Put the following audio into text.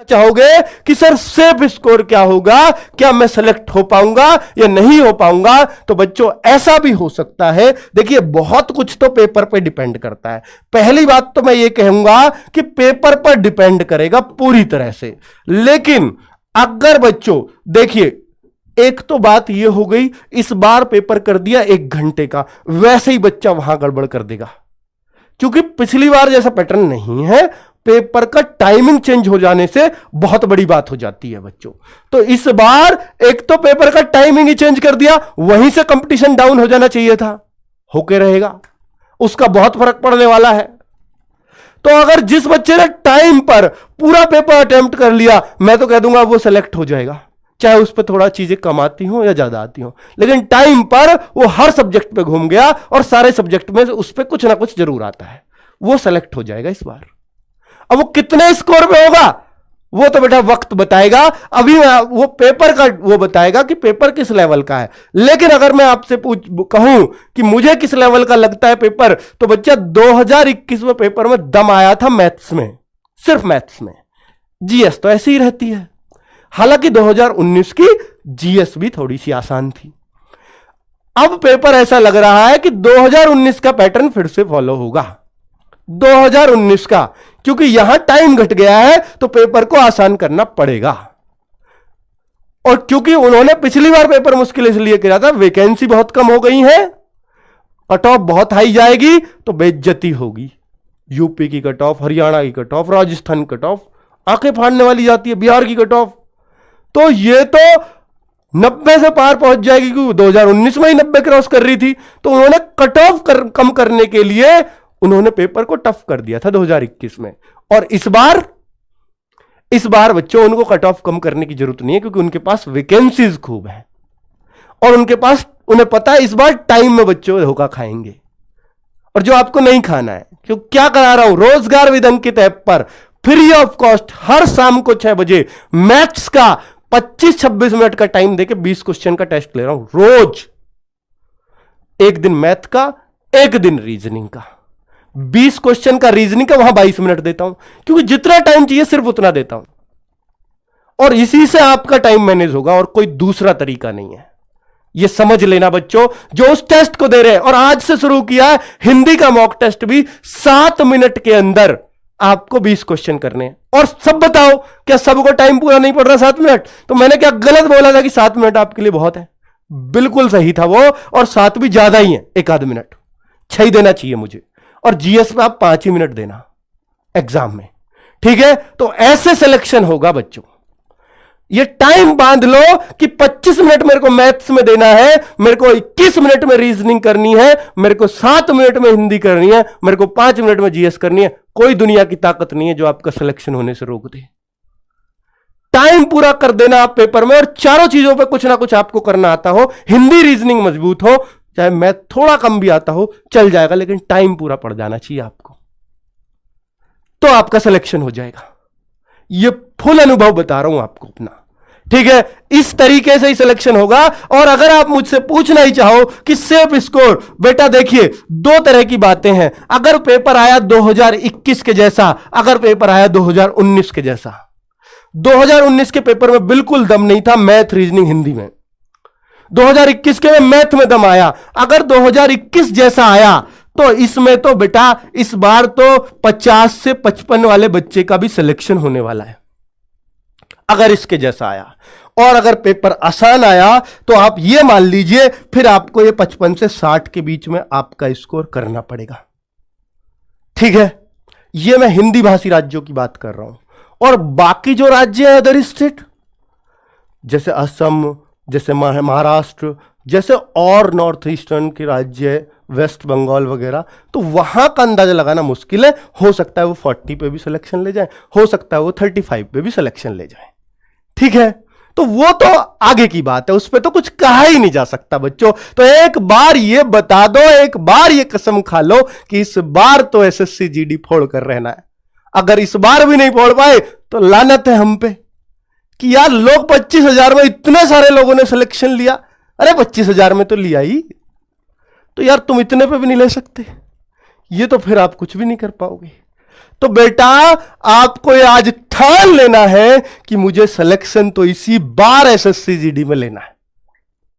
चाहोगे कि sir safe score क्या होगा, क्या मैं सेलेक्ट हो पाऊंगा या नहीं हो पाऊंगा, तो बच्चों ऐसा भी हो सकता है। देखिए बहुत कुछ तो पेपर पे डिपेंड करता है। पहली बात तो मैं ये कहूंगा कि पेपर पर डिपेंड करेगा पूरी तरह से, लेकिन अगर बच्चों देखिए एक तो बात ये हो गई, इस बार पेपर कर दिया 1 घंटे का, वैसे ही बच्चा वहां गड़बड़ कर देगा, क्योंकि पिछली बार जैसा पैटर्न नहीं है। पेपर का टाइमिंग चेंज हो जाने से बहुत बड़ी बात हो जाती है बच्चों। तो इस बार एक तो पेपर का टाइमिंग ही चेंज कर दिया, वहीं से कंपटीशन डाउन हो जाना चाहिए था, होके रहेगा, उसका बहुत फर्क पड़ने वाला है। तो अगर जिस बच्चे ने टाइम पर पूरा पेपर अटेम्प्ट कर लिया, मैं तो कह दूंगा वो सेलेक्ट हो जाएगा, चाहे उस पर थोड़ा चीजें कम आती हो या ज्यादा आती हो, लेकिन टाइम पर वो हर सब्जेक्ट पे घूम गया और सारे सब्जेक्ट में उस पर कुछ ना कुछ जरूर आता है, वो सेलेक्ट हो जाएगा इस बार। अब वो कितने स्कोर पे होगा वो तो बेटा वक्त बताएगा, अभी वो पेपर का वो बताएगा कि पेपर किस लेवल का है। लेकिन अगर मैं आपसे कहूं कि मुझे किस लेवल का लगता है पेपर, तो बच्चा 2021 में पेपर में दम आया था मैथ्स में, सिर्फ मैथ्स में। जीएस तो ऐसी ही रहती है, हालांकि 2019 की जीएस भी थोड़ी सी आसान थी। अब पेपर ऐसा लग रहा है कि 2019 का पैटर्न फिर से फॉलो होगा, 2019 का, क्योंकि यहां टाइम घट गया है तो पेपर को आसान करना पड़ेगा। और क्योंकि उन्होंने पिछली बार पेपर मुश्किल इसलिए किया था, वैकेंसी बहुत कम हो गई है, कट ऑफ बहुत हाई जाएगी तो बेइज्जती होगी। यूपी की कट ऑफ, हरियाणा की cut off, Rajasthan cut off आंखें फाड़ने वाली जाती है, बिहार की कट ऑफ तो ये तो 90 से पार पहुंच जाएगी, क्योंकि 2019 में ही 90 क्रॉस कर रही थी। तो उन्होंने कट ऑफ कम करने के लिए उन्होंने पेपर को टफ कर दिया था 2021 में। और इस बार बच्चों उनको कट ऑफ कम करने की जरूरत नहीं है, क्योंकि उनके पास वैकेंसीज खूब है और उन्हें पता है इस बार टाइम में बच्चों धोखा खाएंगे। और जो आपको नहीं खाना है, क्यों क्या करा रहा हूं, रोजगार विद अंकित ऐप पर फ्री ऑफ कॉस्ट हर शाम को 6 बजे मैथ्स का 25-26 मिनट का टाइम देके 20 क्वेश्चन का टेस्ट ले रहा हूं रोज। एक दिन मैथ का, एक दिन रीजनिंग का, 20 क्वेश्चन का रीजनिंग का, वहां 22 मिनट देता हूं, क्योंकि जितना टाइम चाहिए सिर्फ उतना देता हूं। और इसी से आपका टाइम मैनेज होगा और कोई दूसरा तरीका नहीं है, यह समझ लेना बच्चों जो उस टेस्ट को दे रहे हैं। और आज से शुरू किया है हिंदी का मॉक टेस्ट भी, 7 मिनट के अंदर आपको 20 क्वेश्चन करने हैं। और सब बताओ, क्या सबको टाइम पूरा नहीं पड़ रहा 7 मिनट? तो मैंने क्या गलत बोला था कि 7 मिनट आपके लिए बहुत है? बिल्कुल सही था वो, और 7 भी ज्यादा ही है, 1 आध मिनट 6 ही देना चाहिए मुझे। और जीएस में आप 5 ही मिनट देना एग्जाम में, ठीक है? तो ऐसे सिलेक्शन होगा बच्चों। ये टाइम बांध लो कि 25 मिनट मेरे को मैथ्स में देना है, मेरे को 21 मिनट में रीजनिंग करनी है, मेरे को 7 मिनट में हिंदी करनी है, मेरे को 5 मिनट में जीएस करनी है। कोई दुनिया की ताकत नहीं है जो आपका सिलेक्शन होने से रोक दे। टाइम पूरा कर देना आप पेपर में, और चारों चीजों पे कुछ ना कुछ आपको करना आता हो, हिंदी रीजनिंग मजबूत हो, चाहे मैथ थोड़ा कम भी आता हो चल जाएगा, लेकिन टाइम पूरा पड़ जाना चाहिए आपको, तो आपका सिलेक्शन हो जाएगा। ये फुल अनुभव बता रहा हूं आपको अपना, ठीक है? इस तरीके से ही सिलेक्शन होगा। और अगर आप मुझसे पूछना ही चाहो कि सेफ स्कोर, बेटा देखिए 2 तरह की बातें हैं। अगर पेपर आया 2021 के जैसा, अगर पेपर आया 2019 के जैसा, 2019 के पेपर में बिल्कुल दम नहीं था मैथ रीजनिंग हिंदी में, 2021 के में मैथ में दम आया। अगर 2021 जैसा आया तो इसमें तो बेटा इस बार तो 50 से 55 वाले बच्चे का भी सिलेक्शन होने वाला है, अगर इसके जैसा आया। और अगर पेपर आसान आया तो आप ये मान लीजिए फिर आपको ये 55 से 60 के बीच में आपका स्कोर करना पड़ेगा, ठीक है? ये मैं हिंदी भाषी राज्यों की बात कर रहा हूं। और बाकी जो राज्य है अदर स्टेट, जैसे असम, जैसे महाराष्ट्र, जैसे और नॉर्थ ईस्टर्न के राज्य है, वेस्ट बंगाल वगैरह, तो वहां का अंदाजा लगाना मुश्किल है। हो सकता है वो 40 पे भी सिलेक्शन ले जाए, हो सकता है वो 35 पे भी सिलेक्शन ले जाए, ठीक है? तो वो तो आगे की बात है, उस पर तो कुछ कहा ही नहीं जा सकता बच्चों। तो एक बार ये बता दो, एक बार ये कसम खा लो कि इस बार तो एसएससी जीडी फोड़ कर रहना है। अगर इस बार भी नहीं फोड़ पाए तो लानत है हम पे कि यार लोग 25,000 में, इतने सारे लोगों ने सिलेक्शन लिया। अरे 25,000 में तो लिया ही, तो यार तुम इतने पे भी नहीं ले सकते, ये तो फिर आप कुछ भी नहीं कर पाओगे। तो बेटा आपको ये आज ठान लेना है कि मुझे सिलेक्शन तो इसी बार एसएससी जीडी में लेना है।